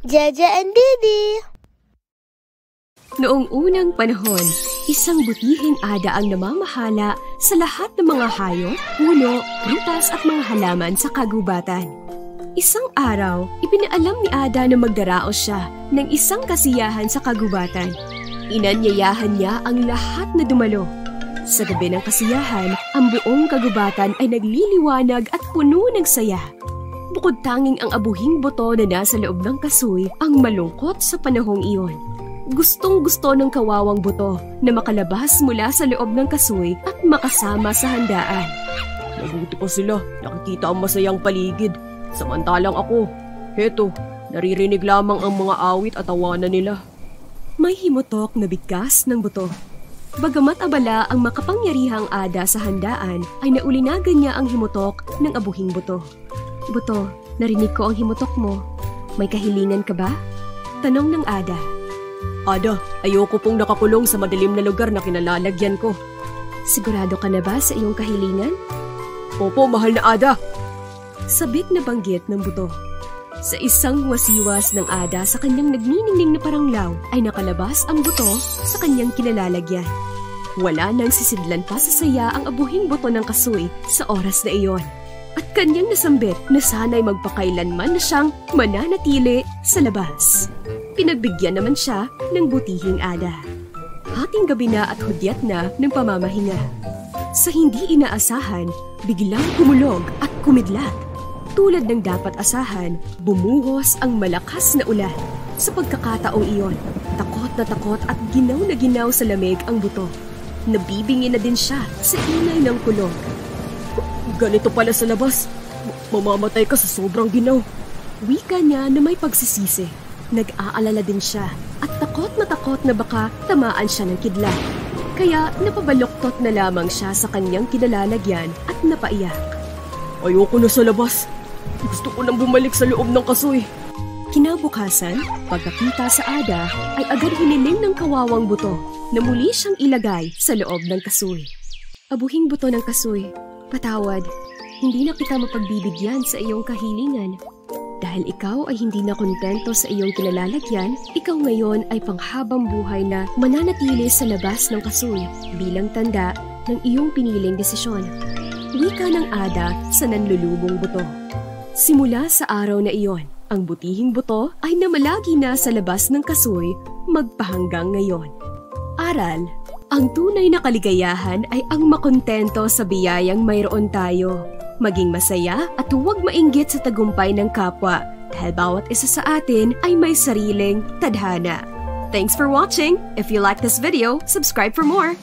Jaja and Didi. Noong unang panahon, isang butihing ada ang namamahala sa lahat ng mga hayop, puno, prutas at mga halaman sa kagubatan. Isang araw, ipinaalam ni Ada na magdaraos siya ng isang kasiyahan sa kagubatan. Inanyayahan niya ang lahat na dumalo. Sa gabi ng kasiyahan, ang buong kagubatan ay nagliliwanag at puno ng saya. Bukod tanging ang abuhing buto na nasa loob ng kasoy ang malungkot sa panahong iyon. Gustong-gusto ng kawawang buto na makalabas mula sa loob ng kasoy at makasama sa handaan. Mabuti pa sila, nakikita ang masayang paligid. Samantalang ako, heto, naririnig lamang ang mga awit at tawanan nila. May himutok na bigkas ng buto. Bagamat abala ang makapangyarihang ada sa handaan, ay naulinagan niya ang himutok ng abuhing buto. Buto, narinig ko ang himutok mo. May kahilingan ka ba? Tanong ng ada. Ada, ayoko pong nakakulong sa madilim na lugar na kinalalagyan ko. Sigurado ka na ba sa iyong kahilingan? Opo, mahal na Ada. Sabik na banggit ng buto. Sa isang wasiwas ng ada sa kanyang nagniningning na paranglaw ay nakalabas ang buto sa kanyang kinalalagyan. Wala nang sisidlan pa sa saya ang abuhing buto ng kasoy sa oras na iyon. At kanyang nasambit na sana'y magpakailanman na siyang mananatili sa labas. Pinagbigyan naman siya ng butihing ada. Hating gabi na at hudyat na ng pamamahinga. Sa hindi inaasahan, biglang kumulog at kumidlat. Tulad ng dapat asahan, bumuhos ang malakas na ulan. Sa pagkakataong iyon, takot at ginaw sa lamig ang buto. Nabibingi na din siya sa ingay ng kulog. Ganito pala sa labas. Mamamatay ka sa sobrang ginaw. Wika niya na may pagsisisi. Nag-aalala din siya at takot na baka tamaan siya ng kidlat. Kaya napabaluktot na lamang siya sa kanyang kinalalagyan at napaiyak. Ayoko na sa labas. Gusto ko nang bumalik sa loob ng kasoy. Kinabukasan, pagkakita sa ada, ay agad hiniling ng kawawang buto na muli siyang ilagay sa loob ng kasoy. Abuhing buto ng kasoy, patawad, hindi na kita mapagbibigyan sa iyong kahilingan. Dahil ikaw ay hindi na kontento sa iyong kinalalagyan, ikaw ngayon ay panghabang buhay na mananatili sa labas ng kasoy bilang tanda ng iyong piniling desisyon. Wika ng ada sa nanlulubong buto. Simula sa araw na iyon, ang butihing buto ay namalagi na sa labas ng kasoy magpahanggang ngayon. Aral, ang tunay na kaligayahan ay ang makontento sa biyayang mayroon tayo. Maging masaya at huwag mainggit sa tagumpay ng kapwa dahil bawat isa sa atin ay may sariling tadhana. Thanks for watching! If you like this video, subscribe for more!